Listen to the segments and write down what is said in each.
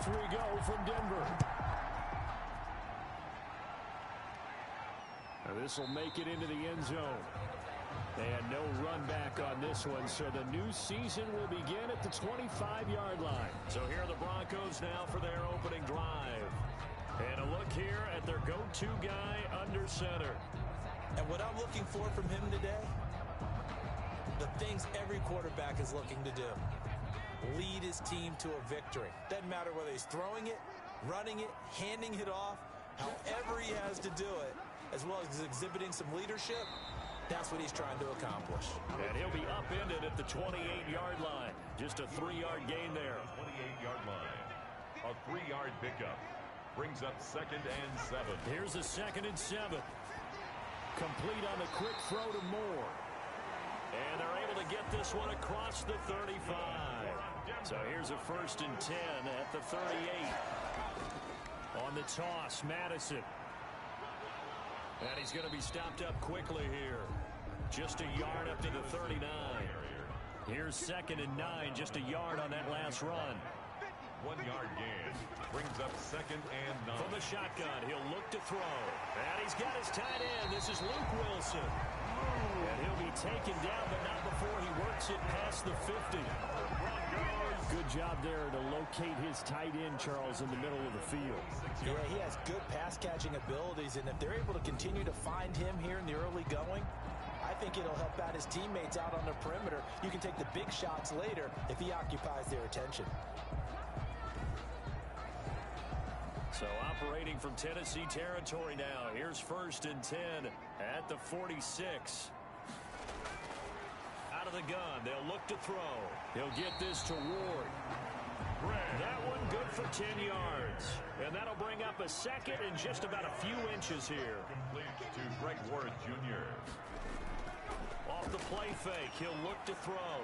Off we go from Denver. This will make it into the end zone. And no run back on this one, so the new season will begin at the 25-yard line. So here are the Broncos now for their opening drive. And a look here at their go-to guy under center. And what I'm looking for from him today, the things every quarterback is looking to do. Lead his team to a victory. Doesn't matter whether he's throwing it, running it, handing it off, however he has to do it, as well as exhibiting some leadership. That's what he's trying to accomplish. And he'll be upended at the 28-yard line. Just a 3-yard gain there. 28-yard line. A 3-yard pickup. Brings up 2nd and 7. Here's a 2nd and 7. Complete on the quick throw to Moore. And they're able to get this one across the 35. So here's a 1st and 10 at the 38. On the toss, Madison. And he's going to be stopped up quickly here. Just a yard up to the 39. Here's 2nd and 9, just a yard on that last run. 1-yard gain. Brings up 2nd and 9. From the shotgun, he'll look to throw. And he's got his tight end. This is Luke Wilson. And he'll be taken down, but not before he works it past the 50. Good job there to locate his tight end, Charles, in the middle of the field. Yeah, he has good pass-catching abilities, and if they're able to continue to find him here in the early going, I think it'll help out his teammates out on the perimeter. You can take the big shots later if he occupies their attention. So operating from Tennessee territory now. Here's 1st and 10 at the 46. Out of the gun, they'll look to throw. He'll get this to Ward. That one good for 10 yards. And that'll bring up a 2nd and just about a few inches here. Complete to Greg Ward, Jr. Off the play fake, he'll look to throw.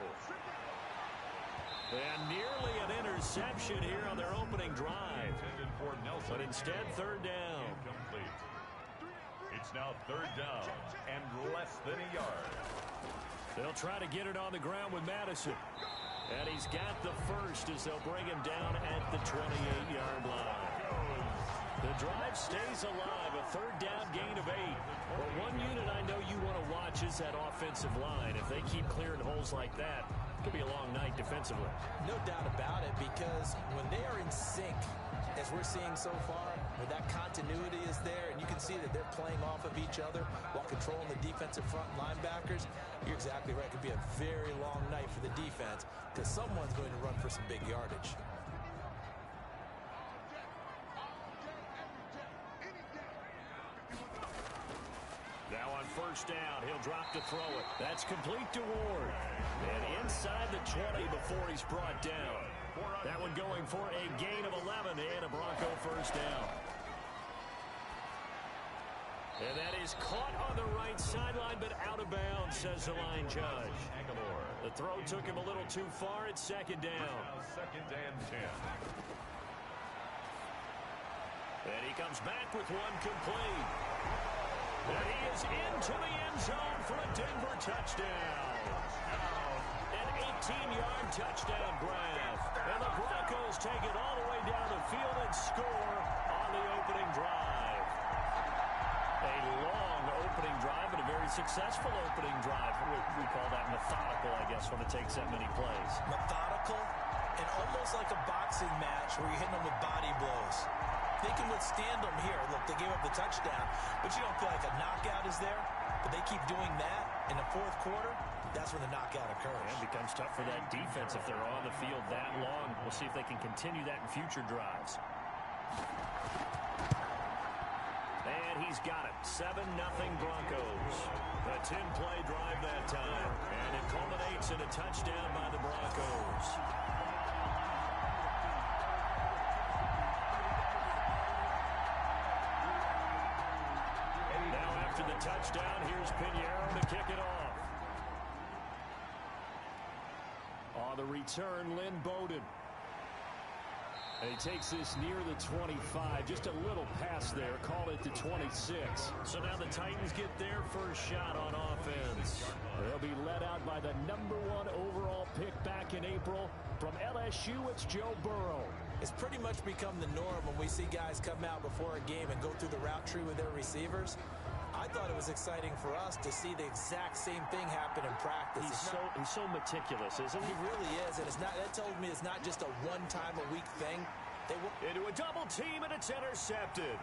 And nearly an interception here on their opening drive. But instead, 3rd down. Incomplete. It's now 3rd down and less than a yard. They'll try to get it on the ground with Madison. And he's got the first as they'll bring him down at the 28-yard line. The drive stays alive, a 3rd down gain of 8. But one unit I know you want to watch is that offensive line. If they keep clearing holes like that, it could be a long night defensively. No doubt about it, because when they are in sync, as we're seeing so far, where that continuity is there, and you can see that they're playing off of each other while controlling the defensive front linebackers, you're exactly right. It could be a very long night for the defense because someone's going to run for some big yardage. Now on 1st down, he'll drop to throw it. That's complete to Ward. And inside the 20 before he's brought down. That one going for a gain of 11 and a Bronco 1st down. And that is caught on the right sideline, but out of bounds, says the line judge. The throw took him a little too far. It's 2nd down. 2nd and 10. And he comes back with one complete. And he is into the end zone for a Denver touchdown. An 18-yard touchdown grab. And the Broncos take it all the way down the field and score on the opening drive. A long opening drive and a very successful opening drive. We call that methodical, I guess, when it takes that many plays. Methodical and almost like a boxing match where you're hitting them with body blows. They can withstand them here. Look, they gave up the touchdown, but you don't feel like a knockout is there. But they keep doing that in the 4th quarter. That's when the knockout occurs. And it becomes tough for that defense if they're on the field that long. We'll see if they can continue that in future drives. And he's got it. 7-0 Broncos. A 10-play drive that time. And it culminates in a touchdown by the Broncos. After the touchdown, here's Pinheiro to kick it off. On the return, Lynn Bowden. And he takes this near the 25, just a little pass there, call it the 26. So now the Titans get their first shot on offense. They'll be led out by the #1 overall pick back in April. From LSU, it's Joe Burrow. It's pretty much become the norm when we see guys come out before a game and go through the route tree with their receivers. I thought it was exciting for us to see the exact same thing happen in practice. He's so meticulous, isn't he? He really is, and that tells me it's not just a one-time-a-week thing. Into a double team, and it's intercepted.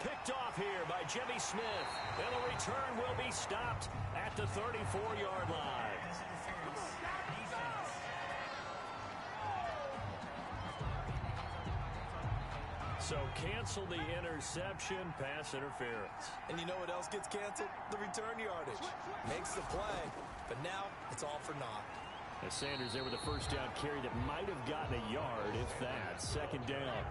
Picked off here by Jimmy Smith, and the return will be stopped at the 34-yard line. So cancel the interception, pass interference. And you know what else gets canceled? The return yardage. Makes the play, but now it's all for naught. As Sanders there with a first down carry that might have gotten a yard, if that. Second down.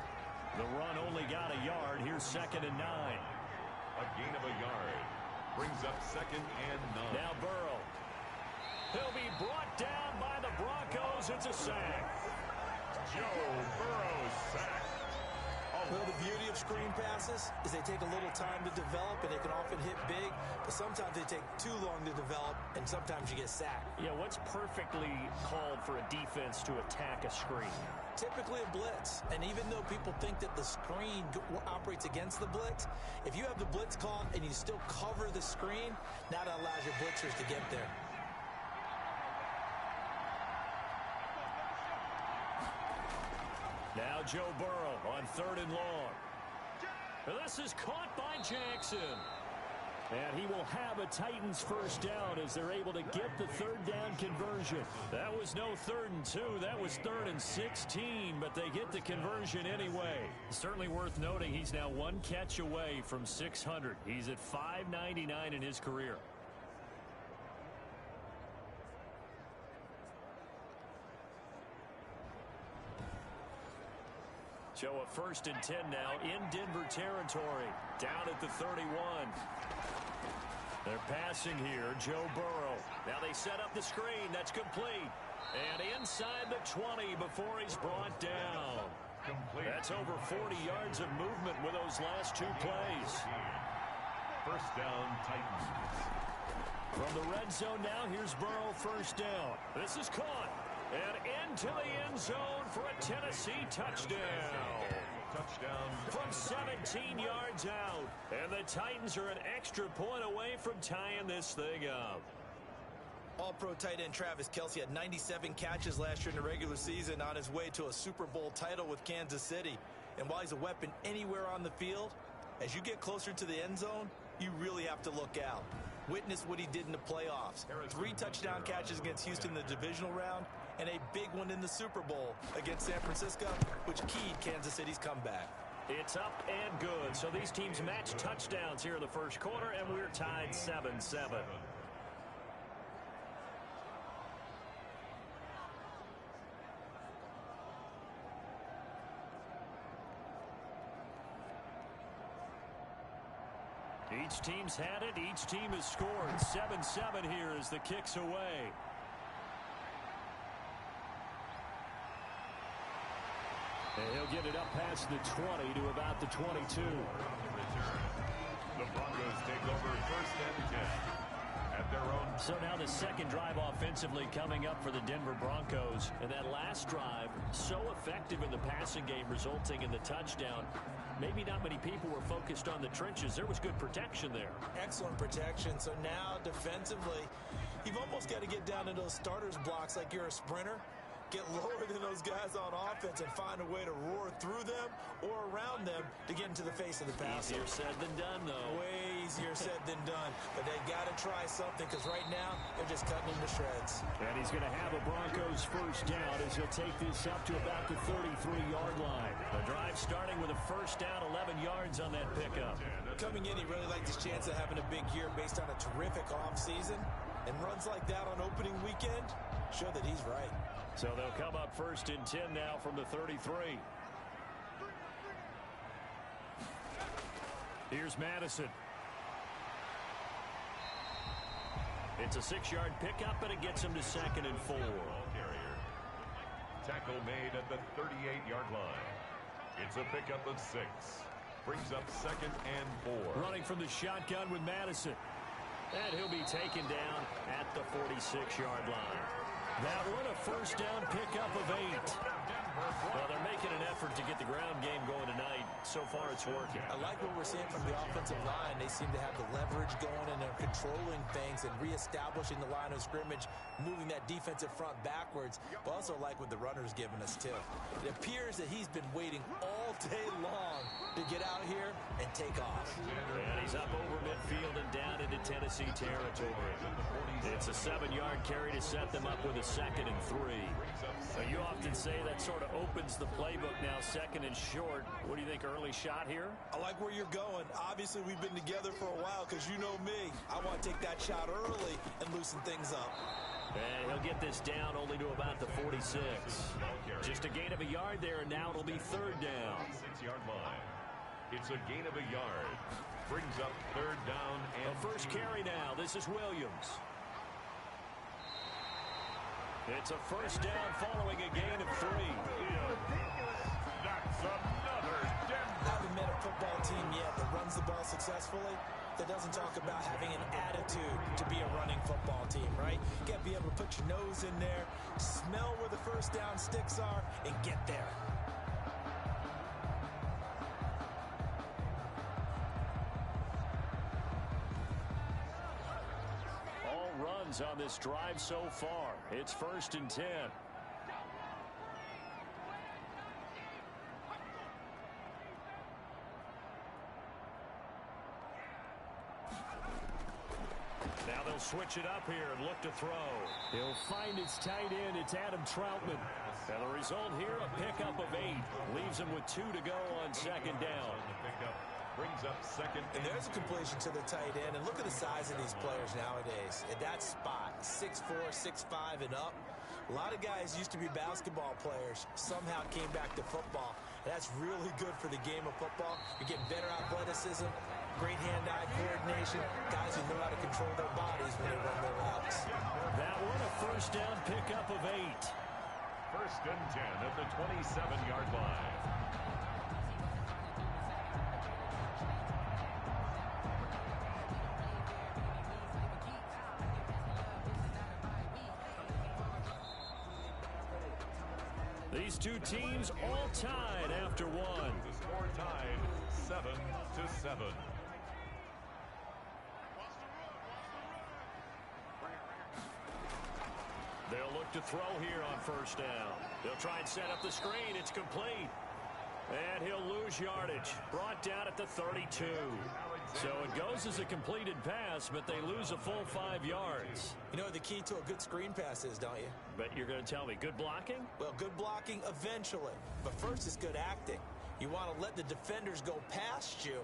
The run only got a yard. Here's 2nd and 9. A gain of a yard. Brings up 2nd and 9. Now Burrow. He'll be brought down by the Broncos. It's a sack. Joe Burrow sacked. Well, the beauty of screen passes is they take a little time to develop, and they can often hit big, but sometimes they take too long to develop, and sometimes you get sacked. Yeah, what's perfectly called for a defense to attack a screen? Typically a blitz, and even though people think that the screen operates against the blitz, if you have the blitz called and you still cover the screen, now that allows your blitzers to get there. Now Joe Burrow on 3rd and long. This is caught by Jackson. And he will have a Titans first down as they're able to get the 3rd down conversion. That was no 3rd and 2. That was 3rd and 16, but they get the conversion anyway. Certainly worth noting he's now 1 catch away from 600. He's at 599 in his career. So a 1st and 10 now in Denver territory. Down at the 31. They're passing here, Joe Burrow. Now they set up the screen. That's complete. And inside the 20 before he's brought down. Complete. That's over 40 yards of movement with those last 2 plays. First down, Titans. From the red zone now, here's Burrow first down. This is caught. And into the end zone for a Tennessee touchdown. Touchdown. From 17 yards out. And the Titans are an extra point away from tying this thing up. All-pro tight end Travis Kelce had 97 catches last year in the regular season on his way to a Super Bowl title with Kansas City. And while he's a weapon anywhere on the field, as you get closer to the end zone, you really have to look out. Witness what he did in the playoffs. 3 touchdown catches against Houston in the divisional round, and a big one in the Super Bowl against San Francisco, which keyed Kansas City's comeback. It's up and good. So these teams match touchdowns here in the first quarter, and we're tied 7-7. Each team's had it. Each team has scored. 7-7 here as the kick's away. And he'll get it up past the 20 to about the 22. The Broncos take over 1st and 10 at their own. So now the second drive offensively coming up for the Denver Broncos. And that last drive, so effective in the passing game, resulting in the touchdown. Maybe not many people were focused on the trenches. There was good protection there. Excellent protection. So now defensively, you've almost got to get down to those starters blocks like you're a sprinter. Get lower than those guys on offense and find a way to roar through them or around them to get into the face of the passer. Easier said than done, though. Way easier said than done. But they got to try something because right now they're just cutting them to shreds. And he's going to have a Broncos first down as he'll take this up to about the 33-yard line. The drive starting with a first down, 11 yards on that pickup. Coming in, he really liked his chance of having a big year based on a terrific offseason. And runs like that on opening weekend show that he's right. So they'll come up 1st and 10 now from the 33. Here's Madison. It's a 6-yard pickup, and it gets him to 2nd and 4. Tackle made at the 38-yard line. It's a pickup of 6. Brings up 2nd and 4. Running from the shotgun with Madison. And he'll be taken down at the 46-yard line. That one a first down pickup of 8. Well, they're making an effort to get the ground game going tonight. So far, it's working. I like what we're seeing from the offensive line. They seem to have the leverage going, and they're controlling things and reestablishing the line of scrimmage, moving that defensive front backwards. But also like what the runner's giving us, too. It appears that he's been waiting all day long to get out here and take off. And he's up over midfield and down into Tennessee territory. It's a 7-yard carry to set them up with a 2nd and 3. But you often say that sort of opens the playbook now, 2nd and short. What do you think, early shot here? I like where you're going. Obviously, we've been together for a while because you know me. I want to take that shot early and loosen things up. And he'll get this down only to about the 46. Just a gain of a yard there, and now it'll be 3rd down. 6-yard line. It's a gain of a yard. Brings up 3rd down and the first carry now. This is Williams. It's a first down following a gain of 3. That's another Denver. I haven't met a football team yet that runs the ball successfully that doesn't talk about having an attitude to be a running football team, right? You got to be able to put your nose in there, smell where the first down sticks are, and get there. On this drive so far. It's 1st and 10. Now they'll switch it up here and look to throw. He'll find his tight end. It's Adam Troutman. And the result here, a pickup of 8. Leaves him with 2 to go on 2nd down. Brings up 2nd. And there's a completion to the tight end. And look at the size of these players nowadays. At that spot, 6'4", 6'5", and up. A lot of guys used to be basketball players. Somehow came back to football. And that's really good for the game of football. You're getting better athleticism, great hand-eye coordination. Guys who know how to control their bodies when they run their routes. That one, a first down pickup of 8. 1st and 10 at the 27-yard line. These two teams all tied after 1. The score tied 7-7. They'll look to throw here on first down. They'll try and set up the screen. It's complete. And he'll lose yardage. Brought down at the 32. So it goes as a completed pass, but they lose a full 5 yards. You know what the key to a good screen pass is, don't you? But you're going to tell me, good blocking? Well, good blocking eventually. But first is good acting. You want to let the defenders go past you,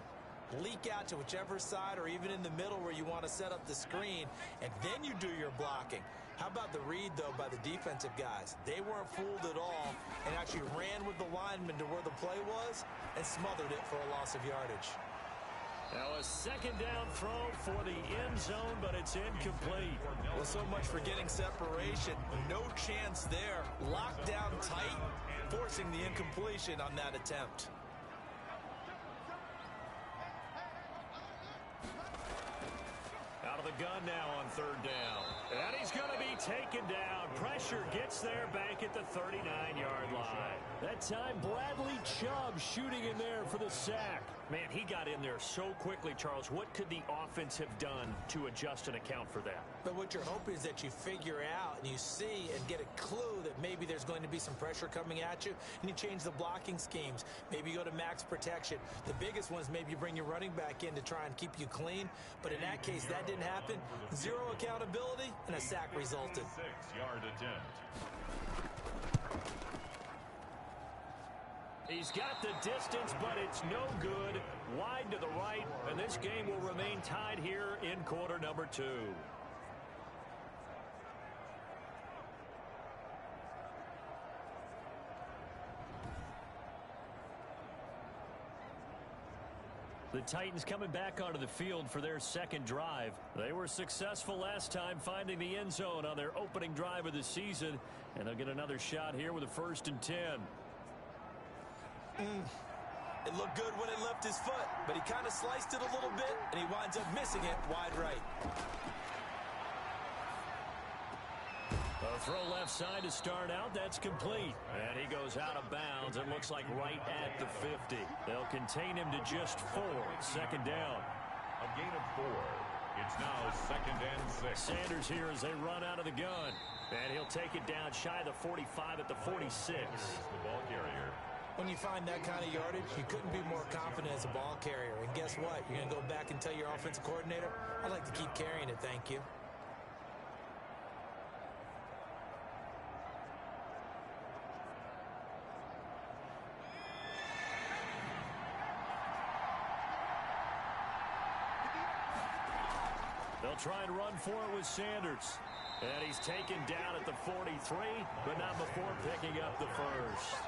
leak out to whichever side or even in the middle where you want to set up the screen, and then you do your blocking. How about the read, though, by the defensive guys? They weren't fooled at all and actually ran with the lineman to where the play was and smothered it for a loss of yardage. Now a 2nd down throw for the end zone, but it's incomplete. Well, so much for getting separation. No chance there. Locked down tight, forcing the incompletion on that attempt. Out of the gun now on 3rd down. And he's going to be taken down. Pressure gets there back at the 39-yard line. That time, Bradley Chubb shooting in there for the sack. Man, he got in there so quickly, Charles. What could the offense have done to adjust and account for that? But what you're hoping is that you figure out and you see and get a clue that maybe there's going to be some pressure coming at you, and you change the blocking schemes. Maybe you go to max protection. The biggest one is maybe you bring your running back in to try and keep you clean. But in that case, that didn't happen. 0 accountability, and a sack resulted. 6-yard attempt. He's got the distance, but it's no good. Wide to the right, and this game will remain tied here in quarter number 2. The Titans coming back onto the field for their 2nd drive. They were successful last time finding the end zone on their opening drive of the season, and they'll get another shot here with a 1st and 10. It looked good when it left his foot, but he kind of sliced it a little bit, and he winds up missing it wide right. A They'll throw left side to start out. That's complete. And he goes out of bounds. It looks like right at the 50. They'll contain him to just 4. Second down. A gain of 4. It's now 2nd and 6. Sanders here as they run out of the gun. And he'll take it down shy of the 45 at the 46. Here's the ball carrier. When you find that kind of yardage, you couldn't be more confident as a ball carrier. And guess what? You're going to go back and tell your offensive coordinator, I'd like to keep carrying it, thank you. They'll try and run for it with Sanders. And he's taken down at the 43, but not before picking up the first.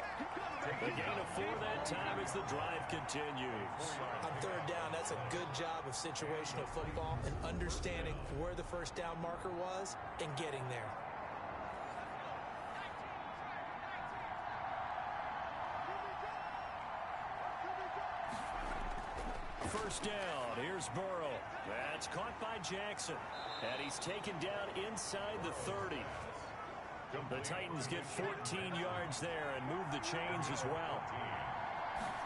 The gain of 4 that time as the drive continues. On third down, that's a good job of situational football and understanding where the first down marker was and getting there. First down, here's Burrow. That's caught by Jackson. And he's taken down inside the 30. The Titans get 14 yards there and move the chains as well.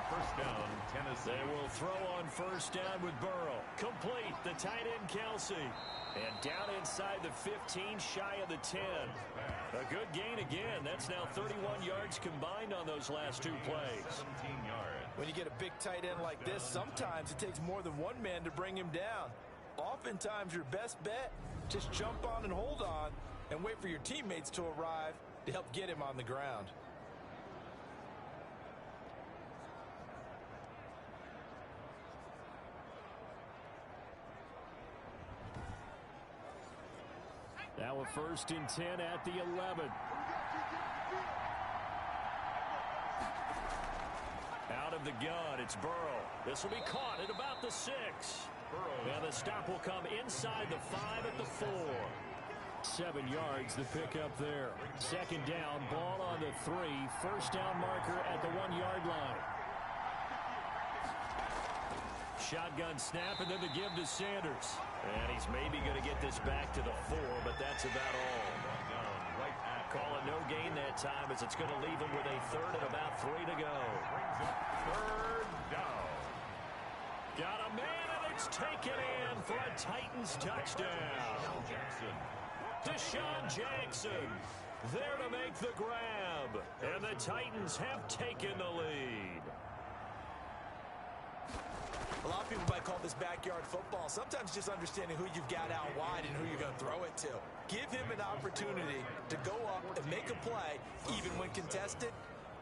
First down, Tennessee. They will throw on first down with Burrow. Complete, the tight end Kelsey. And down inside the 15, shy of the 10. A good gain again. That's now 31 yards combined on those last 2 plays. 17 yards. When you get a big tight end like this, sometimes it takes more than one man to bring him down. Oftentimes, your best bet, just jump on and hold on and wait for your teammates to arrive to help get him on the ground. Now a 1st and 10 at the 11. Out of the gun, it's Burrow. This will be caught at about the 6. Now the stop will come inside the 5 at the 4. 7 yards the pickup there. Second down, ball on the 3. First down marker at the 1-yard line. Shotgun snap and then the give to Sanders. And he's maybe going to get this back to the 4, but that's about all. Call it no gain that time as it's going to leave him with a 3rd and about 3 to go. Third down. Got a man and it's taken in for a Titans touchdown. Shawn Jackson there to make the grab. And the Titans have taken the lead. A lot of people might call this backyard football. Sometimes just understanding who you've got out wide and who you're going to throw it to. Give him an opportunity to go up and make a play, even when contested.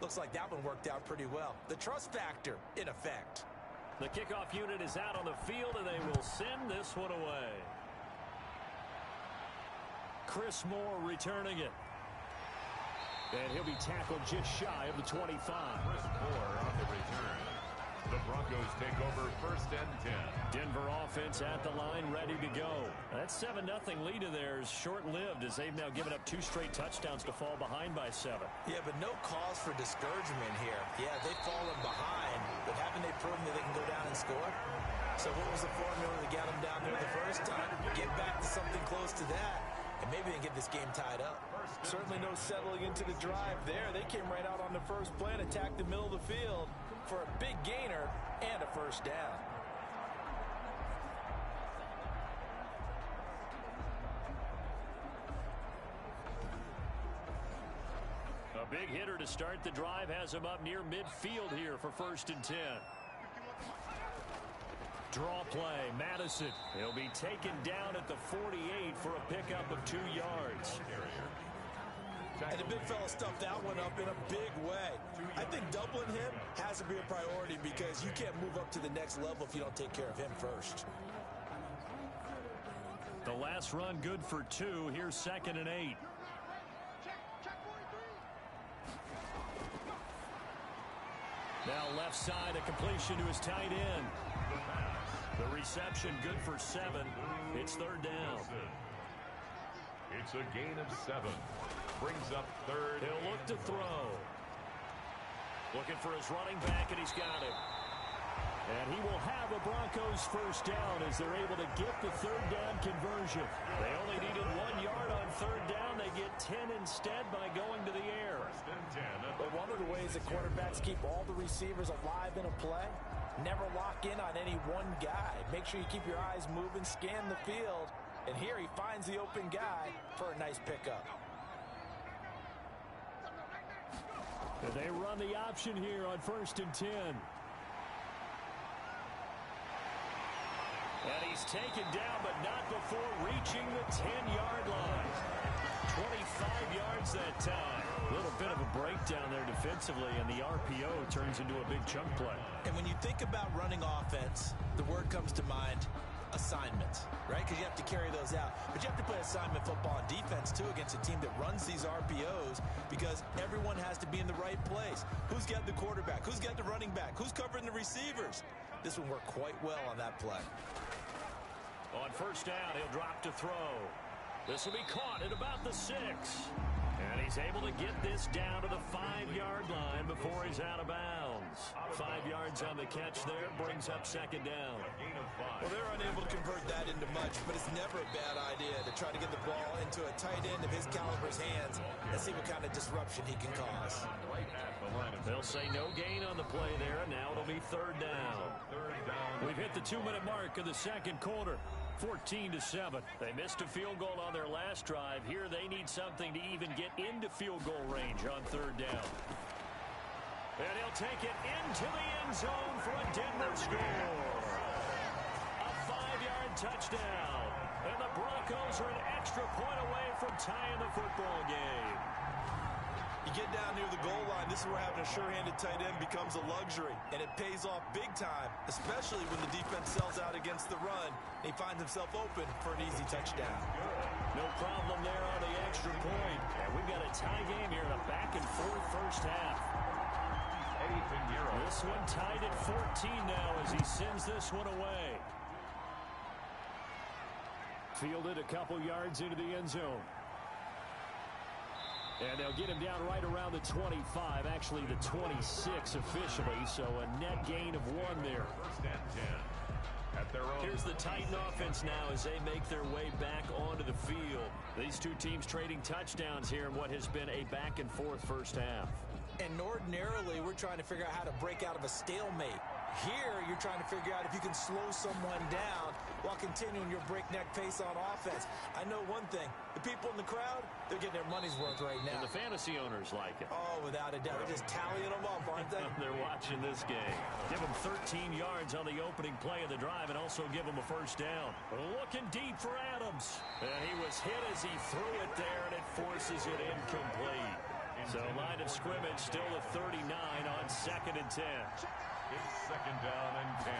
Looks like that one worked out pretty well. The trust factor in effect. The kickoff unit is out on the field, and they will send this one away. Chris Moore returning it. And he'll be tackled just shy of the 25. Chris Moore on the return. The Broncos take over 1st and 10. Denver offense at the line, ready to go. That 7-0 lead of theirs short-lived as they've now given up 2 straight touchdowns to fall behind by 7. Yeah, but no cause for discouragement here. Yeah, they've fallen behind, but haven't they proven that they can go down and score? So what was the formula to get them down there the first time? Get back to something close to that, and maybe they can get this game tied up. Certainly no settling into the drive there. They came right out on the first play and attacked the middle of the field for a big gainer and a first down. A big hitter to start the drive has him up near midfield here for 1st and 10. Draw play, Madison. He'll be taken down at the 48 for a pickup of 2 yards. And the big fella stuffed that one up in a big way. I think doubling him has to be a priority because you can't move up to the next level if you don't take care of him first. The last run good for 2. Here's 2nd and 8. Now left side, a completion to his tight end. The reception good for 7. It's 3rd down. It's a gain of 7. Brings up 3rd. He'll look to throw. Looking for his running back, and he's got him. And he will have a Broncos first down as they're able to get the third down conversion. They only needed 1 yard on third down. They get 10 instead by going to the air. But one of the ways that quarterbacks keep all the receivers alive in a play, never lock in on any one guy. Make sure you keep your eyes moving, scan the field. And here he finds the open guy for a nice pickup. They run the option here on 1st and 10. And he's taken down, but not before reaching the 10-yard line. 25 yards that time. A little bit of a breakdown there defensively, and the RPO turns into a big chunk play. And when you think about running offense, the word comes to mind, assignments, right? Because you have to carry those out. But you have to play assignment football on defense, too, against a team that runs these RPOs because everyone has to be in the right place. Who's got the quarterback? Who's got the running back? Who's covering the receivers? This will work quite well on that play. On 1st down, he'll drop to throw. This will be caught at about the 6. And he's able to get this down to the 5-yard line before he's out of bounds. 5 yards on the catch there brings up 2nd down. Well, they're unable to convert that into much, but it's never a bad idea to try to get the ball into a tight end of his caliber's hands and see what kind of disruption he can cause. They'll say no gain on the play there, and now it'll be 3rd down. We've hit the 2-minute mark of the 2nd quarter. 14-7. They missed a field goal on their last drive. Here they need something to even get into field goal range on 3rd down. And he'll take it into the end zone for a Denver score. A 5-yard touchdown. And the Broncos are an extra point away from tying the football game. You get down near the goal line, this is where having a sure-handed tight end becomes a luxury, and it pays off big time, especially when the defense sells out against the run, and he finds himself open for an easy touchdown. No problem there on the extra point. And we've got a tie game here in a back-and-forth first half. This one tied at 14 now as he sends this one away. Fielded a couple yards into the end zone. And they'll get him down right around the 25, actually the 26 officially, so a net gain of 1 there. Here's the Titan offense now as they make their way back onto the field. These two teams trading touchdowns here in what has been a back-and-forth first half. And ordinarily, we're trying to figure out how to break out of a stalemate. Here, you're trying to figure out if you can slow someone down while continuing your breakneck pace on offense. I know one thing. The people in the crowd, they're getting their money's worth right now. And the fantasy owners like it. Oh, without a doubt. They're just tallying them up, aren't they? They're watching this game. Give them 13 yards on the opening play of the drive and also give them a first down. Looking deep for Adams. And he was hit as he threw it there, and it forces it incomplete. So line of scrimmage still at 39 on 2nd and 10. It's 2nd down and 10.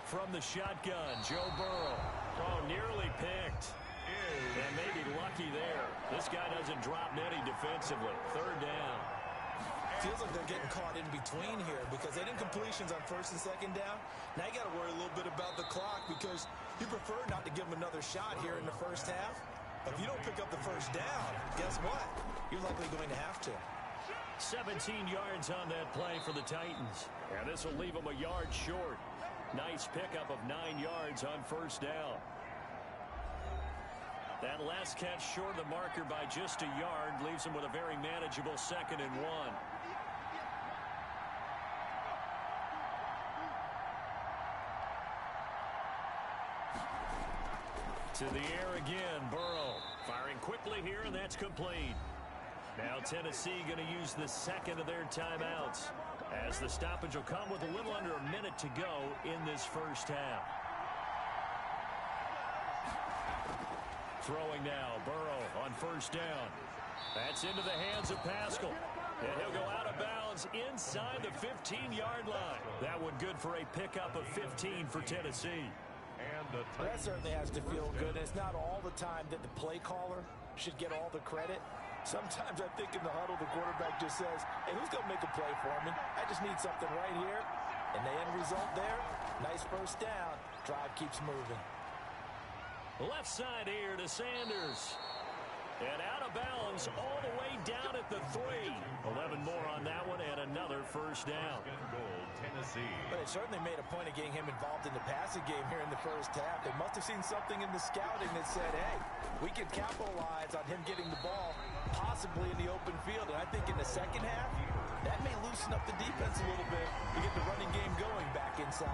From the shotgun, Joe Burrow. Oh, nearly picked. And maybe lucky there. This guy doesn't drop Nettie defensively. 3rd down. Feels like they're getting caught in between here because they didn't completions on 1st and 2nd down. Now you got to worry a little bit about the clock because you prefer not to give them another shot here in the first half. If you don't pick up the first down, guess what? You're likely going to have to. 17 yards on that play for the Titans. And this will leave them a yard short. Nice pickup of 9 yards on 1st down. That last catch short of the marker by just a yard leaves them with a very manageable 2nd and 1. To the air again, Burrow. Firing quickly here, and that's complete. Now Tennessee going to use the 2nd of their timeouts as the stoppage will come with a little under a minute to go in this first half. Throwing now, Burrow on 1st down. That's into the hands of Pascal. And he'll go out of bounds inside the 15-yard line. That one good for a pickup of 15 for Tennessee. That certainly has to feel good. And it's not all the time that the play caller should get all the credit. Sometimes I think in the huddle, the quarterback just says, hey, who's going to make a play for me? I just need something right here. And the end result there, nice first down. Drive keeps moving. Left side here to Sanders. And out of bounds all the way down at the 3. 11 more on that one and another first down. Tennessee. But they certainly made a point of getting him involved in the passing game here in the first half. They must have seen something in the scouting that said, hey, we can capitalize on him getting the ball possibly in the open field. And I think in the second half, that may loosen up the defense a little bit to get the running game going back inside.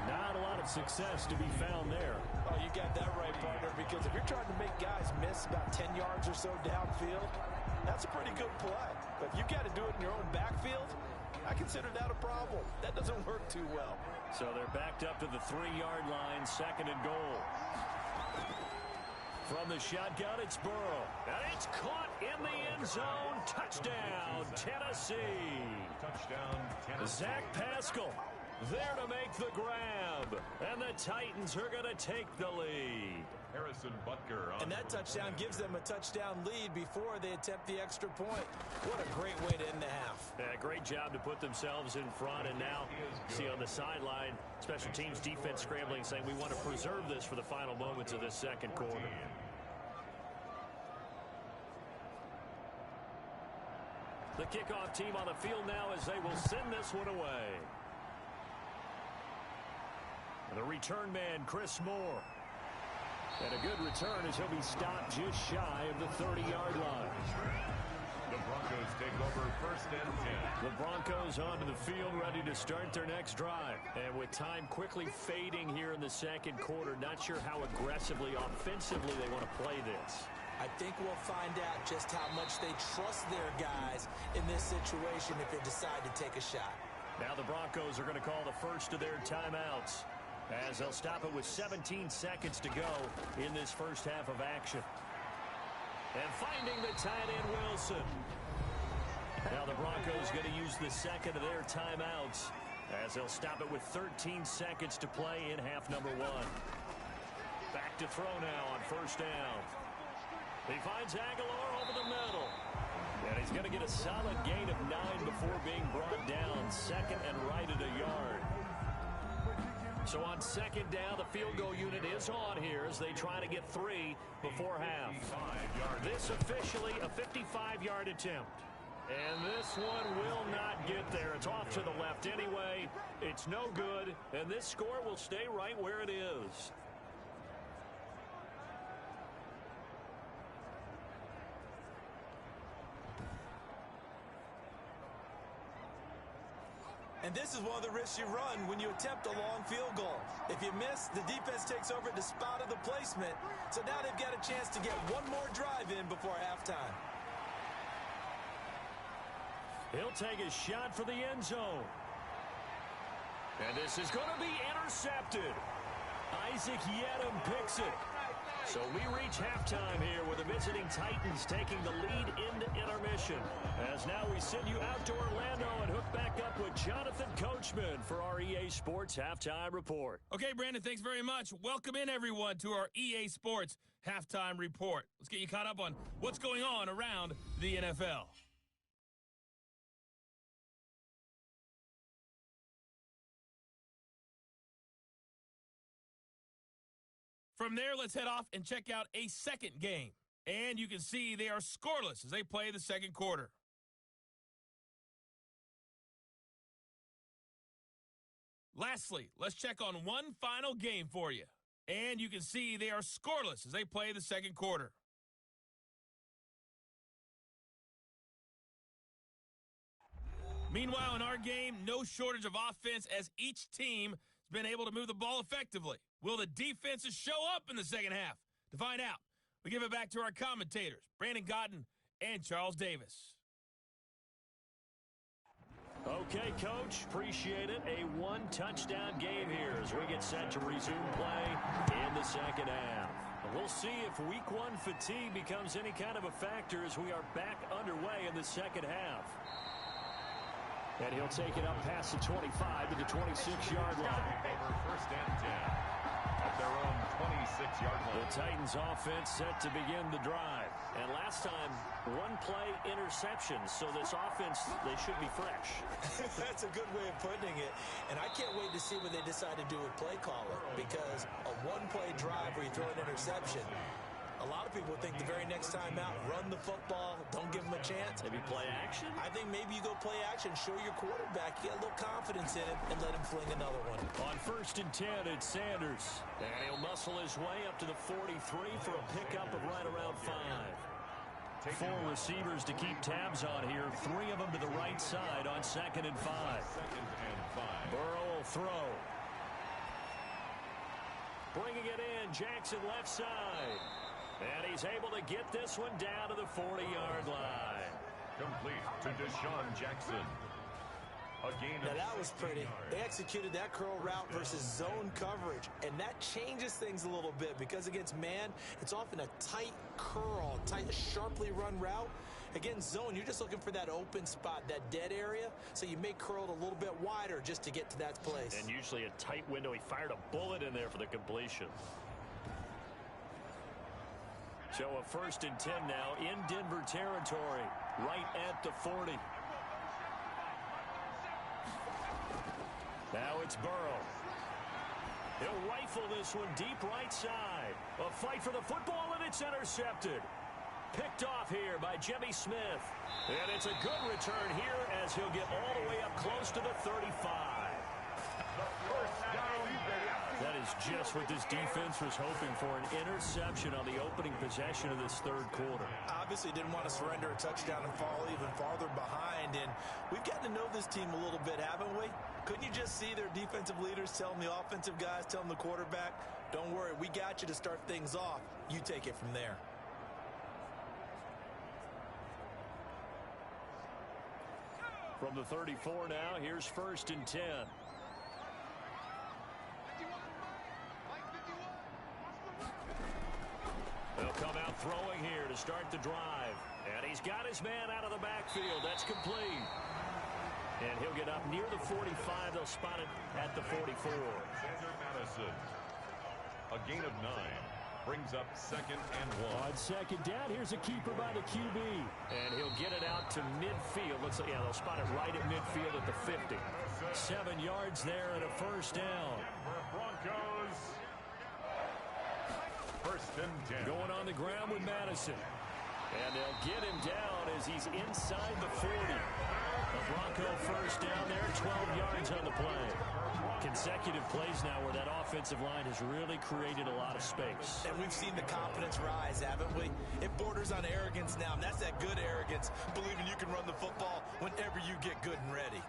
Not a lot of success to be found there. Oh, you got that right, partner, because if you're trying to make guys miss about 10 yards or so downfield, that's a pretty good play. But if you've got to do it in your own backfield, I consider that a problem. That doesn't work too well. So they're backed up to the 3-yard line, 2nd and goal. From the shotgun, it's Burrow. And it's caught in the end zone. Touchdown, Tennessee. Touchdown, Tennessee. Zach Pascal there to make the grab. And the Titans are going to take the lead. Harrison Butker. And that touchdown gives them a touchdown lead before they attempt the extra point. What a great way to end the half. Yeah, great job to put themselves in front. And now, see on the sideline, special teams defense scrambling, saying we want to preserve this for the final moments of this second quarter. The kickoff team on the field now as they will send this one away. And the return man, Chris Moore. And a good return as he'll be stopped just shy of the 30-yard line. The Broncos take over 1st and 10. The Broncos onto the field ready to start their next drive. And with time quickly fading here in the second quarter, not sure how aggressively, offensively they want to play this. I think we'll find out just how much they trust their guys in this situation if they decide to take a shot. Now the Broncos are going to call the first of their timeouts as they'll stop it with 17 seconds to go in this first half of action. And finding the tight end, Wilson. Now the Broncos going to use the second of their timeouts as they'll stop it with 13 seconds to play in half number 1. Back to throw now on 1st down. He finds Aguilar over the middle. And he's going to get a solid gain of 9 before being brought down. 2nd and right at a yard. So on 2nd down, the field goal unit is on here as they try to get 3 before half. This officially a 55-yard attempt. And this one will not get there. It's off to the left anyway. It's no good. And this score will stay right where it is. And this is one of the risks you run when you attempt a long field goal. If you miss, the defense takes over the spot of the placement. So now they've got a chance to get one more drive in before halftime. He'll take a shot for the end zone. And this is going to be intercepted. Isaac Yedem picks it. So we reach halftime here with the visiting Titans taking the lead into intermission. As now we send you out to Orlando and hook back up with Jonathan Coachman for our EA Sports Halftime Report. Okay, Brandon, thanks very much. Welcome in, everyone, to our EA Sports Halftime Report. Let's get you caught up on what's going on around the NFL. From there, let's head off and check out a second game. And you can see they are scoreless as they play the second quarter. Lastly, let's check on one final game for you. And you can see they are scoreless as they play the second quarter. Meanwhile, in our game, no shortage of offense as each team has been able to move the ball effectively. Will the defenses show up in the second half? To find out, we give it back to our commentators, Brandon Cotton and Charles Davis. Okay, Coach, appreciate it. A one-touchdown game here as we get set to resume play in the second half. We'll see if week 1 fatigue becomes any kind of a factor as we are back underway in the second half. And he'll take it up past the 25 to the 26-yard line. Over 1st and 10 at their own 26-yard line. The Titans offense set to begin the drive. And last time, one-play interceptions. So this offense, they should be fresh. That's a good way of putting it. And I can't wait to see what they decide to do with play calling. Because a one-play drive where you throw an interception, A lot of people think the very next time out, run the football, don't give them a chance. Maybe play action? I think maybe you go play action, show your quarterback, you get a little confidence in him, and let him fling another one. On 1st and 10, it's Sanders. And he'll muscle his way up to the 43 for a pickup of right around 5. 4 receivers to keep tabs on here. 3 of them to the right side on 2nd and 5. Burrow will throw. Bringing it in, Jackson left side. And he's able to get this one down to the 40-yard line. Complete to Shawn Jackson. Now that was pretty. They executed that curl route versus zone coverage, and that changes things a little bit because against man, it's often a tight curl, tight, sharply run route. Against zone, you're just looking for that open spot, that dead area, so you may curl it a little bit wider just to get to that place. And usually a tight window. He fired a bullet in there for the completion. So a 1st and 10 now in Denver territory, right at the 40. Now it's Burrow. He'll rifle this one deep right side. A fight for the football, and it's intercepted. Picked off here by Jimmy Smith. And it's a good return here as he'll get all the way up close to the 35. That is just what this defense was hoping for, an interception on the opening possession of this 3rd quarter. Obviously didn't want to surrender a touchdown and fall even farther behind, and we've gotten to know this team a little bit, haven't we? Couldn't you just see their defensive leaders telling the offensive guys, telling the quarterback, don't worry, we got you to start things off. You take it from there. From the 34 now, here's 1st and 10. They'll come out throwing here to start the drive. And he's got his man out of the backfield. That's complete. And he'll get up near the 45. They'll spot it at the 44. Madison. A gain of 9. Brings up 2nd and 1. On 2nd down, here's a keeper by the QB. And he'll get it out to midfield. Looks like, yeah, they'll spot it right at midfield at the 50. 7 yards there and a 1st down. Denver Broncos. 1st and 10. Going on the ground with Madison. And they'll get him down as he's inside the 40. The Bronco 1st down there, 12 yards on the play. Consecutive plays now where that offensive line has really created a lot of space. And we've seen the confidence rise, haven't we? It borders on arrogance now, and that's that good arrogance, believing you can run the football whenever you get good and ready.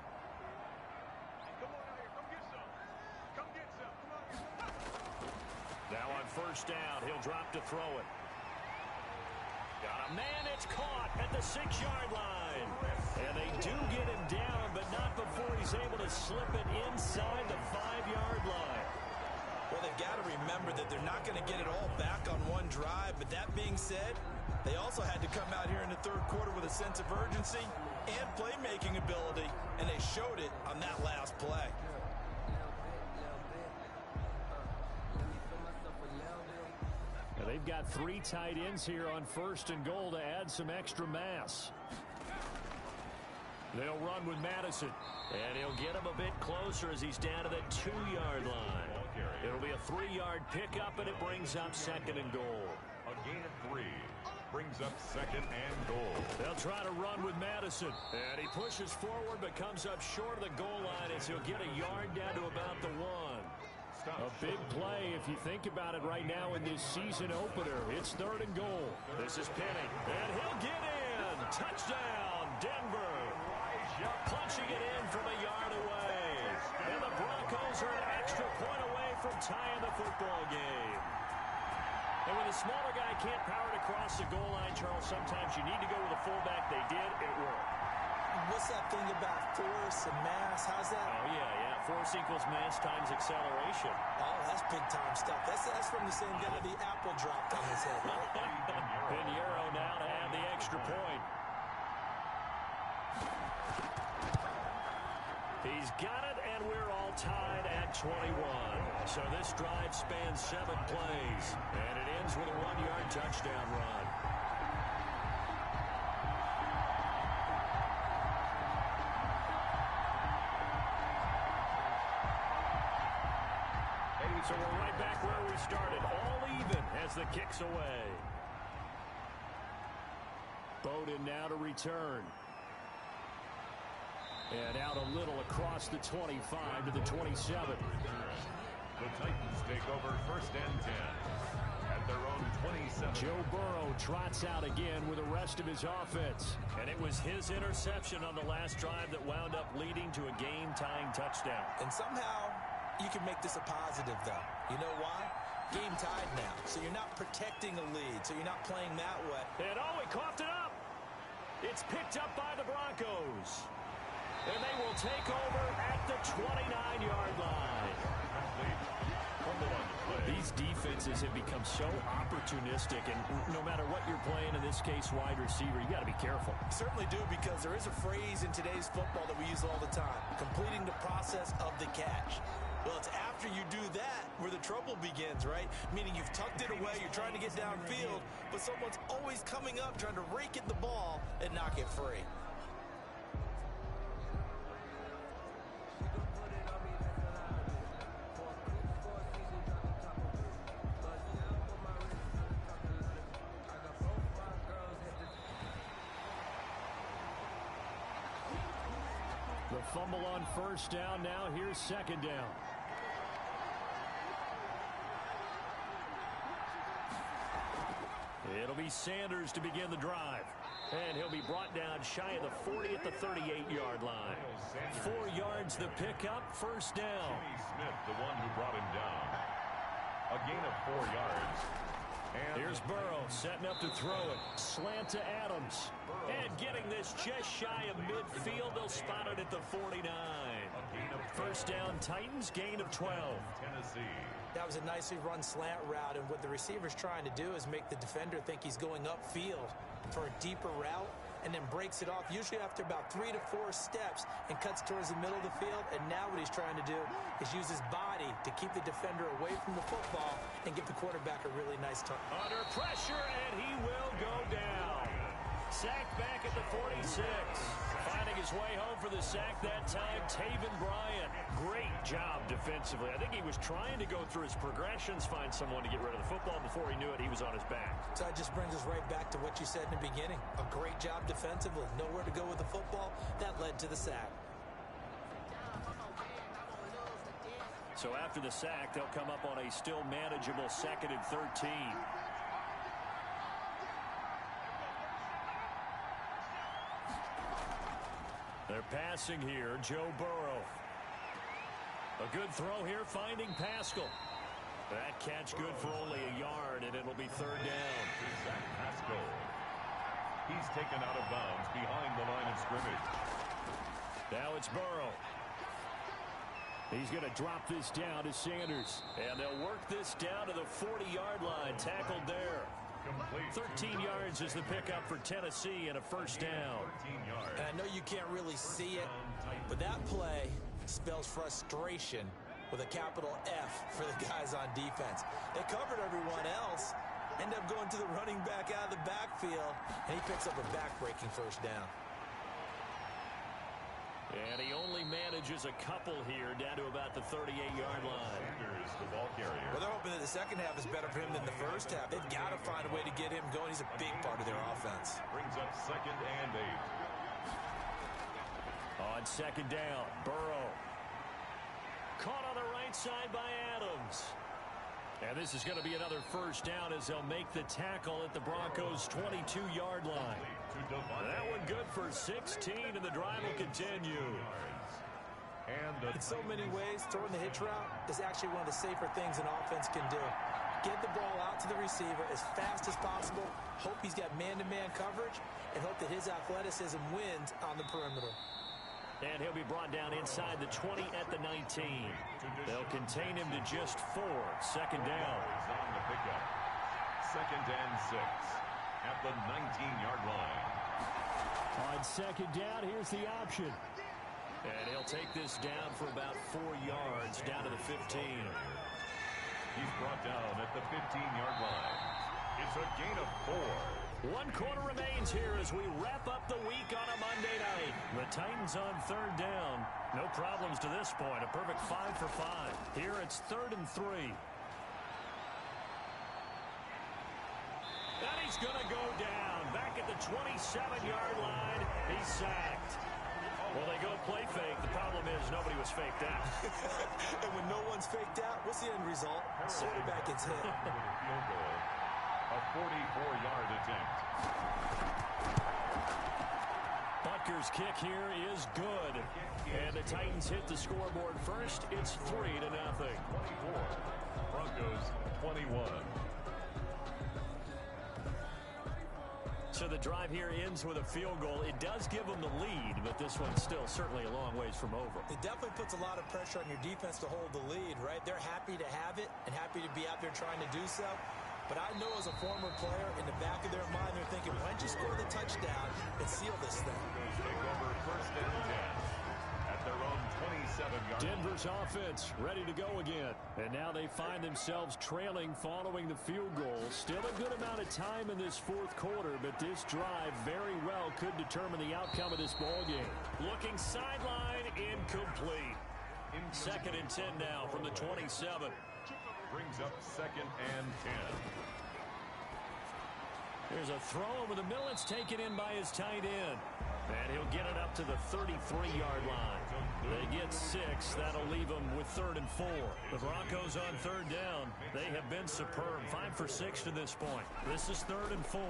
Now on 1st down, he'll drop to throw it. Got a man, it's caught at the 6-yard line. And they do get him down, but not before he's able to slip it inside the 5-yard line. Well, they've got to remember that they're not going to get it all back on one drive. But that being said, they also had to come out here in the 3rd quarter with a sense of urgency and playmaking ability, and they showed it on that last play. Now they've got 3 tight ends here on 1st and goal to add some extra mass. They'll run with Madison. And he'll get him a bit closer as he's down to the 2-yard line. It'll be a 3-yard pickup, and it brings up 2nd and goal. A gain of 3. Brings up 2nd and goal. They'll try to run with Madison. And he pushes forward but comes up short of the goal line as he'll get a yard down to about the 1. A big play if you think about it right now in this season opener. It's 3rd and goal. This is Penny. And he'll get in. Touchdown, Denver. Punching it in from a yard away. And the Broncos are an extra point away from tying the football game. And when the smaller guy can't power it across the goal line, Charles, sometimes you need to go with a fullback. They did. It worked. What's that thing about force and mass? How's that? Oh, yeah. Force equals mass times acceleration. Oh, that's big-time stuff. That's from the same guy the apple dropped on his head, right? Pinheiro now to have the extra point. He's got it, and we're all tied at 21. So this drive spans 7 plays, and it ends with a 1-yard touchdown run. So we're right back where we started, all even as the kick's away. Bowden now to return. And out a little across the 25 to the 27. The Titans take over 1st and 10 at their own 27. Joe Burrow trots out again with the rest of his offense. And it was his interception on the last drive that wound up leading to a game-tying touchdown. And somehow you can make this a positive, though. You know why? Game tied now, so you're not protecting a lead, so you're not playing that way. And he coughed it up. It's picked up by the Broncos. And they will take over at the 29-yard line. These defenses have become so opportunistic, and no matter what you're playing, in this case wide receiver, you got to be careful. Certainly do, because there is a phrase in today's football that we use all the time: completing the process of the catch. Well, it's after you do that where the trouble begins, right? Meaning you've tucked it away, you're trying to get downfield, but someone's always coming up trying to rake at the ball and knock it free. The fumble on 1st down. Now here's 2nd down. It'll be Sanders to begin the drive. And he'll be brought down shy of the 40 at the 38-yard line. 4 yards the pickup, 1st down. Jimmy Smith, the one who brought him down. A gain of 4 yards. And here's Burrow setting up to throw it. Slant to Adams. And getting this just shy of midfield. They'll spot it at the 49. 1st down Titans, gain of 12. Tennessee. That was a nicely run slant route, and what the receiver's trying to do is make the defender think he's going upfield for a deeper route, and then breaks it off, usually after about 3 to 4 steps, and cuts towards the middle of the field. And now what he's trying to do is use his body to keep the defender away from the football and give the quarterback a really nice turn. Under pressure, and he will go down. Sacked back at the 46. Finding his way home for the sack that time, Taven Bryant. Great job defensively. I think he was trying to go through his progressions, find someone to get rid of the football. Before he knew it, he was on his back. So that just brings us right back to what you said in the beginning. A great job defensively. Nowhere to go with the football. That led to the sack. So after the sack, they'll come up on a still manageable 2nd and 13. They're passing here. Joe Burrow. A good throw here, finding Pascal. That catch good for only a yard, and it'll be 3rd down. Zach Pascal. He's taken out of bounds behind the line of scrimmage. Now it's Burrow. He's going to drop this down to Sanders. And they'll work this down to the 40-yard line. Tackled there. 13 yards is the pickup for Tennessee and a 1st down. And I know you can't really see it, but that play spells frustration with a capital F for the guys on defense. They covered everyone else, end up going to the running back out of the backfield, and he picks up a back-breaking 1st down. And he only manages a couple here down to about the 38-yard line. Sanders, the ball carrier. Well, they're hoping that the second half is better for him than the first half. They've got to find a way to get him going. He's a big part of their offense. Brings up 2nd and 8. On 2nd down, Burrow. Caught on the right side by Adams. And this is going to be another 1st down as they'll make the tackle at the Broncos' 22-yard line. That one good for 16, and the drive will continue. In so many ways, throwing the hitch route is actually one of the safer things an offense can do. Get the ball out to the receiver as fast as possible, hope he's got man-to-man coverage, and hope that his athleticism wins on the perimeter. And he'll be brought down inside the 20 at the 19. They'll contain him to just 4. 2nd down. On the pickup. 2nd and 6 at the 19-yard line. On 2nd down, here's the option. And he'll take this down for about 4 yards down to the 15. He's brought down at the 15-yard line. It's a gain of 4. 1 quarter remains here as we wrap up the week on a Monday night. The Titans on 3rd down. No problems to this point. A perfect 5 for 5. Here it's 3rd and 3. And he's going to go down. Back at the 27-yard line. He's sacked. Well, they go play fake. The problem is nobody was faked out. And when no one's faked out, what's the end result? Quarterback gets hit. Field goal, a 44-yard attempt. Butker's kick here is good. And the Titans hit the scoreboard first. It's 3-0. 24. Broncos 21. So the drive here ends with a field goal. It does give them the lead, but this one's still certainly a long ways from over. It definitely puts a lot of pressure on your defense to hold the lead, right? They're happy to have it and happy to be out there trying to do so. But I know as a former player, in the back of their mind, they're thinking, why don't you score the touchdown and seal this thing? Take over first and 10 at their own 27-yard. Denver's offense ready to go again. And now they find themselves trailing following the field goal. Still a good amount of time in this fourth quarter, but this drive very well could determine the outcome of this ball game. Looking sideline, incomplete. Second and 10 now from the 27. Brings up second and 10. There's a throw over the middle. It's taken in by his tight end. And he'll get it up to the 33-yard line. They get 6. That'll leave them with 3rd and 4. The Broncos on 3rd down. They have been superb. 5 for 6 to this point. This is 3rd and 4.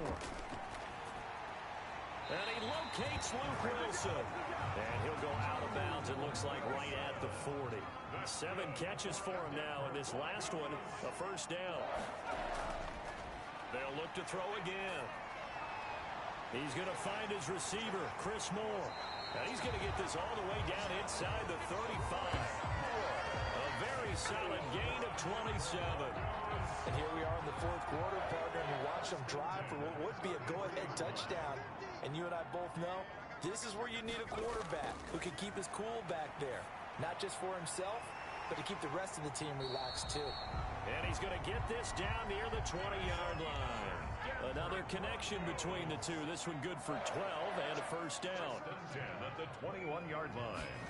And he locates Luke Wilson. And he'll go out of bounds, it looks like, right at the 40. 7 catches for him now, and this last one, a first down. They'll look to throw again. He's going to find his receiver, Chris Moore. And he's going to get this all the way down inside the 35. A very solid gain of 27. And here we are in the fourth quarter, partner, and you watch them drive for what would be a go-ahead touchdown. And you and I both know this is where you need a quarterback who can keep his cool back there. Not just for himself, but to keep the rest of the team relaxed, too. And he's going to get this down near the 20-yard line. Another connection between the two. This one good for 12 and a first down. 10 at the 21-yard line.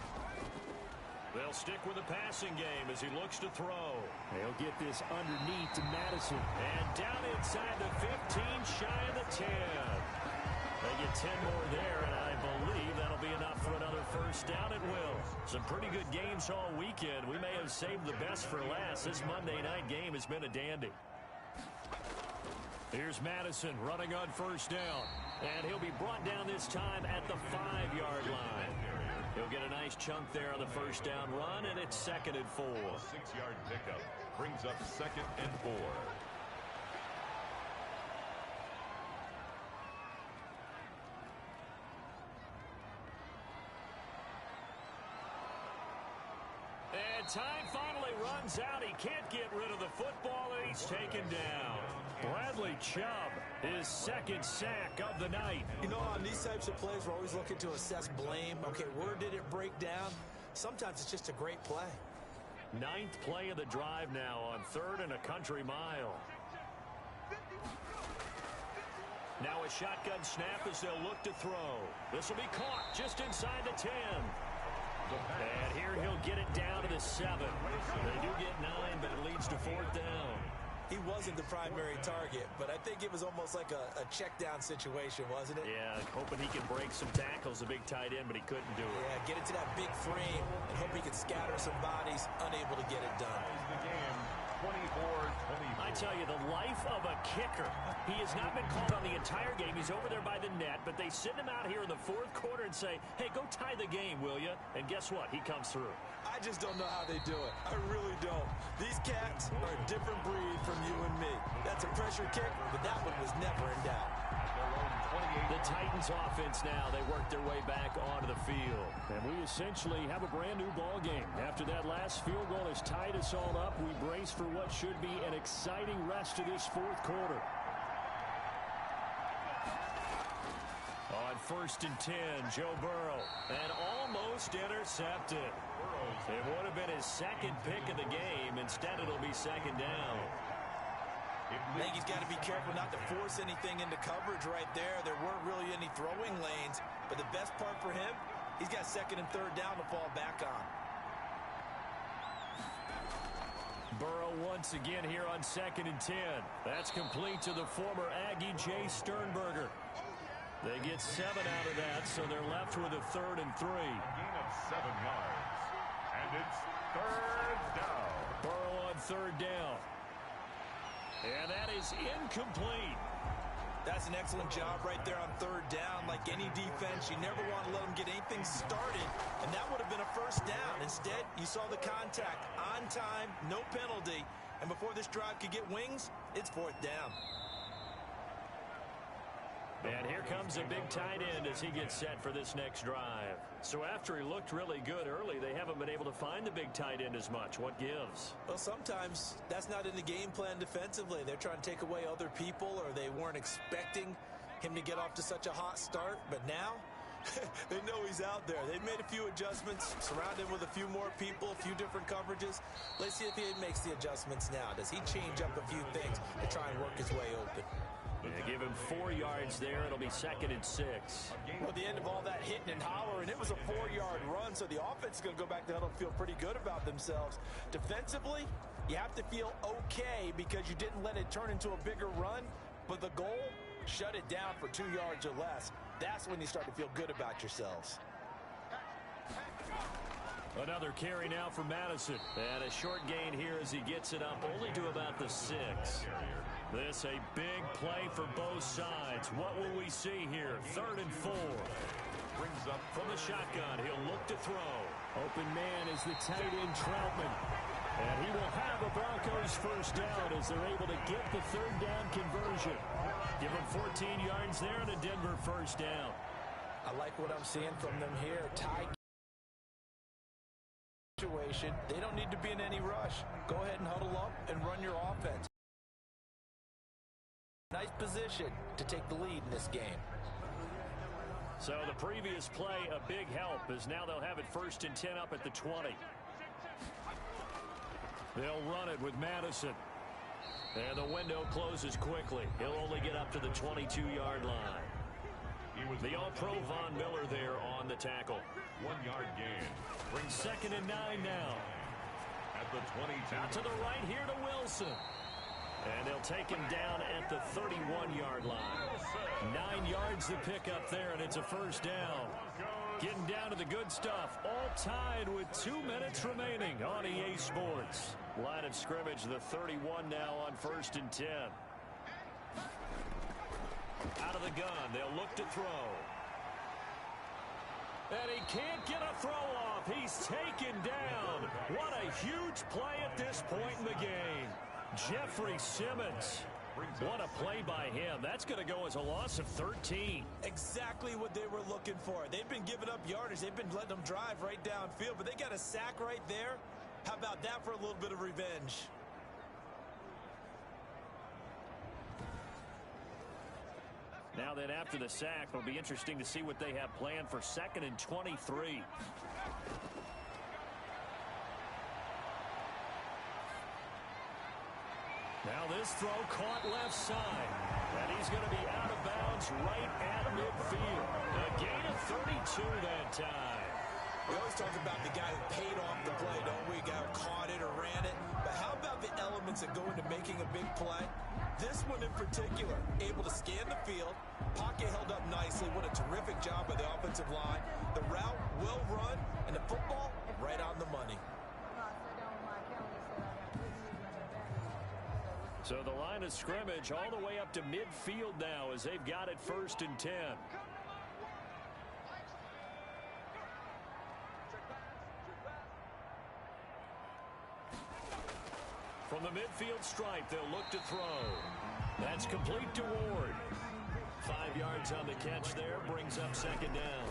They'll stick with the passing game as he looks to throw. He'll get this underneath to Madison. And down inside the 15, shy of the 10. They get 10 more there, and I believe that'll be enough for another first down. It will. Some pretty good games all weekend. We may have saved the best for last. This Monday night game has been a dandy. Here's Madison running on first down. And he'll be brought down this time at the 5-yard line. He'll get a nice chunk there on the first down run, and it's 2nd and 4. 6-yard pickup brings up 2nd and 4. And time finally runs out. He can't get rid of the football, and he's taken down. Bradley Chubb, his 2nd sack of the night. You know, on these types of plays, we're always looking to assess blame. Okay, where did it break down? Sometimes it's just a great play. 9th play of the drive now on 3rd and a country mile. Now a shotgun snap as they'll look to throw. This will be caught just inside the 10. And here he'll get it down to the 7. They do get 9, but it leads to 4th down. He wasn't the primary target, but I think it was almost like a check-down situation, wasn't it? Yeah, hoping he can break some tackles, a big tight end, but he couldn't do it. Yeah, get it to that big frame and hope he can scatter some bodies, unable to get it done. The game, 24-24. I tell you, the life of a kicker. He has not been called on the entire game. He's over there by the net, but they send him out here in the fourth quarter and say, hey, go tie the game, will you? And guess what? He comes through. I just don't know how they do it. I really don't. These cats are a different breed from you and me. That's a pressure kick, but that one was never in doubt. The Titans offense now, they work their way back onto the field. And we essentially have a brand new ball game. After that last field goal has tied us all up, we brace for what should be an exciting rest of this fourth quarter. On 1st and 10, Joe Burrow, and almost intercepted. It would have been his 2nd pick of the game. Instead, it'll be 2nd down. I think he's got to be careful not to force anything into coverage right there. There weren't really any throwing lanes, but the best part for him, he's got 2nd and 3rd down to fall back on. Burrow once again here on 2nd and 10. That's complete to the former Aggie Jay Sternberger. They get 7 out of that, so they're left with a 3rd and 3. A gain of 7 yards. And it's 3rd down. Burrow on 3rd down. And that is incomplete. That's an excellent job right there on 3rd down. Like any defense, you never want to let them get anything started, and that would have been a 1st down. Instead, you saw the contact on time, no penalty, and before this drive could get wings, it's 4th down. And here comes a big tight end as he gets set for this next drive. So after he looked really good early, they haven't been able to find the big tight end as much. What gives? Well, sometimes that's not in the game plan defensively. They're trying to take away other people, or they weren't expecting him to get off to such a hot start. But now, they know he's out there. They've made a few adjustments, surrounded him with a few more people, a few different coverages. Let's see if he makes the adjustments now. Does he change up a few things to try and work his way open? Yeah, give him 4 yards there. It'll be 2nd and 6. Well, at the end of all that hitting and hollering, it was a 4-yard run, so the offense is going to go back to huddle and feel pretty good about themselves. Defensively, you have to feel okay because you didn't let it turn into a bigger run, but the goal, shut it down for 2 yards or less. That's when you start to feel good about yourselves. Another carry now for Madison. And a short gain here as he gets it up only to about the 6. This a big play for both sides. What will we see here? 3rd and 4. Brings up from the shotgun. He'll look to throw. Open man is the tight end Troutman. And he will have a Broncos 1st down as they're able to get the 3rd down conversion. Give him 14 yards there and a Denver 1st down. I like what I'm seeing from them here. Tie situation. They don't need to be in any rush. Go ahead and huddle up and run your offense. Nice position to take the lead in this game. So the previous play, a big help, as now they'll have it 1st and 10 up at the 20. They'll run it with Madison. And the window closes quickly. He'll only get up to the 22-yard line. The All-Pro Von Miller there on the tackle. 1-yard gain. Brings 2nd and 9 now. At the 22. Out to the right here to Wilson. And they'll take him down at the 31-yard line. 9 yards to pick up there, and it's a 1st down. Getting down to the good stuff. All tied with 2 minutes remaining on EA Sports. Line of scrimmage, the 31 now on 1st and 10. Out of the gun, they'll look to throw. And he can't get a throw off. He's taken down. What a huge play at this point in the game. Jeffrey Simmons. What a play by him. That's going to go as a loss of 13. Exactly what they were looking for. They've been giving up yardage. They've been letting them drive right downfield, but they got a sack right there. How about that for a little bit of revenge? Now then, after the sack, it'll be interesting to see what they have planned for 2nd and 23. Now this throw caught left side. And he's going to be out of bounds right at midfield. A gain of 32 that time. We always talk about the guy who paid off the play, don't we? A guy who caught it or ran it. But how about the elements that go into making a big play? This one in particular, able to scan the field. Pocket held up nicely. What a terrific job by the offensive line. The route well run, and the football right on the money. So the line of scrimmage all the way up to midfield now as they've got it 1st and 10. From the midfield stripe, they'll look to throw. That's complete to Ward. 5 yards on the catch there, brings up 2nd down.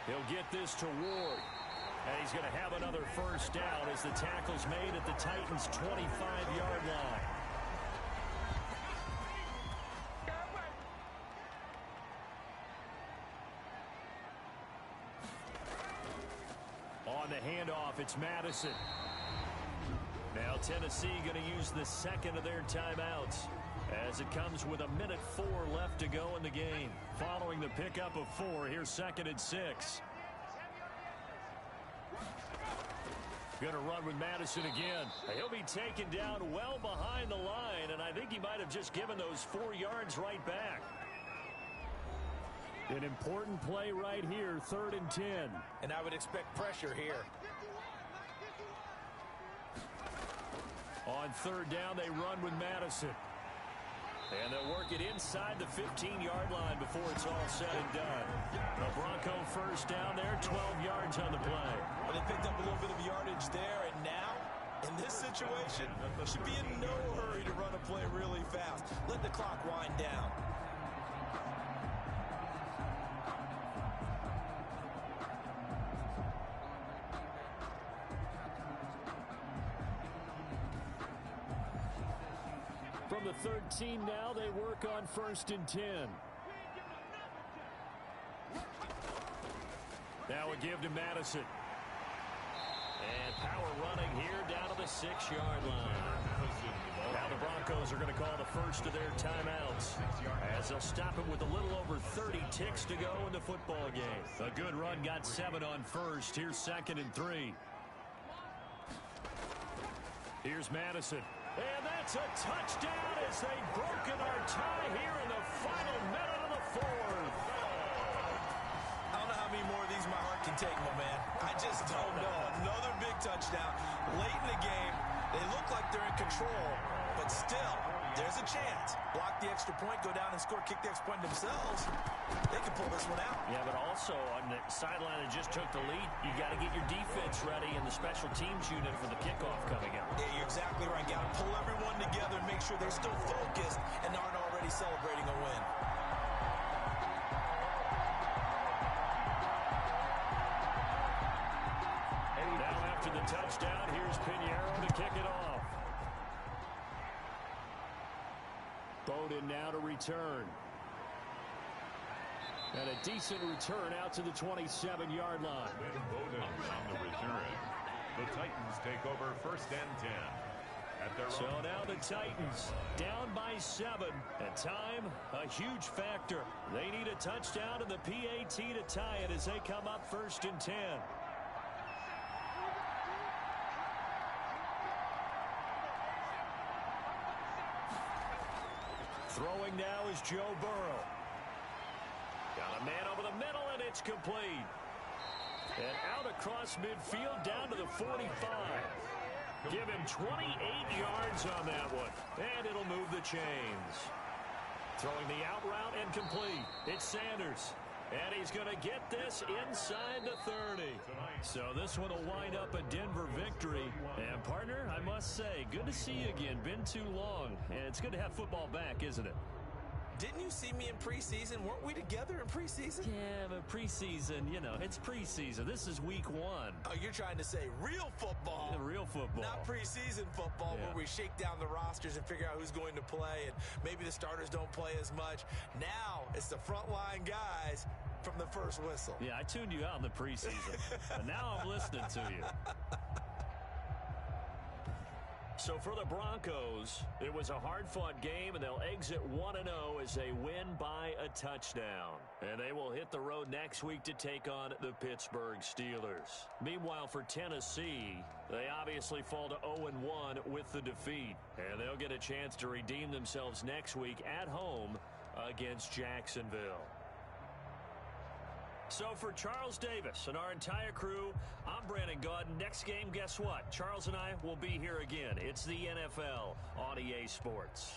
He'll get this to Ward. And he's going to have another 1st down as the tackle's made at the Titans' 25-yard line. On the handoff, it's Madison. Now Tennessee going to use the 2nd of their timeouts as it comes with 1:04 left to go in the game. Following the pickup of 4, here's 2nd and 6. Going to run with Madison again. He'll be taken down well behind the line, and I think he might have just given those 4 yards right back. An important play right here, 3rd and 10. And I would expect pressure here. On 3rd down, they run with Madison. And they'll work it inside the 15-yard line before it's all said and done. The Bronco first down there, 12 yards on the play. Well, they picked up a little bit of yardage there, and now, in this situation, should be in no hurry to run a play really fast. Let the clock wind down. From the 13 now, they work on 1st and 10. Now a give to Madison. And power running here down to the 6-yard line. Now the Broncos are going to call the first of their timeouts, as they'll stop it with a little over 30 ticks to go in the football game. A good run got 7 on 1st. Here's 2nd and 3. Here's Madison. And that's a touchdown as they've broken our tie here in the final minute of the 4th. I don't know how many more of these my heart can take, my man. I just don't know. Another big touchdown late in the game. They look like they're in control, but still, there's a chance. Block the extra point, go down and score, kick the extra point themselves. They can pull this one out. Yeah, but also on the sideline that just took the lead, you got to get your defense ready in the special teams unit for the kickoff coming up. Yeah, you're exactly right. Got to pull everyone together and make sure they're still focused and aren't already celebrating a win. Now after the touchdown, here's Pinheiro to kick it off. Bowden now to return. And a decent return out to the 27-yard line. Bowden on the return. The Titans take over 1st and 10. So now the Titans down by 7. And time, a huge factor. They need a touchdown and the PAT to tie it as they come up 1st and 10. Throwing now is Joe Burrow. Got a man over the middle, and it's complete. And out across midfield down to the 45. Give him 28 yards on that one. And it'll move the chains. Throwing the out route and complete. It's Sanders. And he's going to get this inside the 30. So this one will wind up a Denver victory. And, partner, I must say, good to see you again. Been too long. And it's good to have football back, isn't it? Didn't you see me in preseason? Weren't we together in preseason? Yeah, but preseason, you know, it's preseason. This is week 1. Oh, you're trying to say real football. Yeah, real football. Not preseason football where we shake down the rosters and figure out who's going to play, and maybe the starters don't play as much. Now it's the frontline guys from the first whistle. Yeah, I tuned you out in the preseason. But now I'm listening to you. So for the Broncos, it was a hard-fought game, and they'll exit 1-0 as they win by a touchdown. And they will hit the road next week to take on the Pittsburgh Steelers. Meanwhile, for Tennessee, they obviously fall to 0-1 with the defeat. And they'll get a chance to redeem themselves next week at home against Jacksonville. So for Charles Davis and our entire crew, I'm Brandon Gaudin. Next game, guess what? Charles and I will be here again. It's the NFL on EA Sports.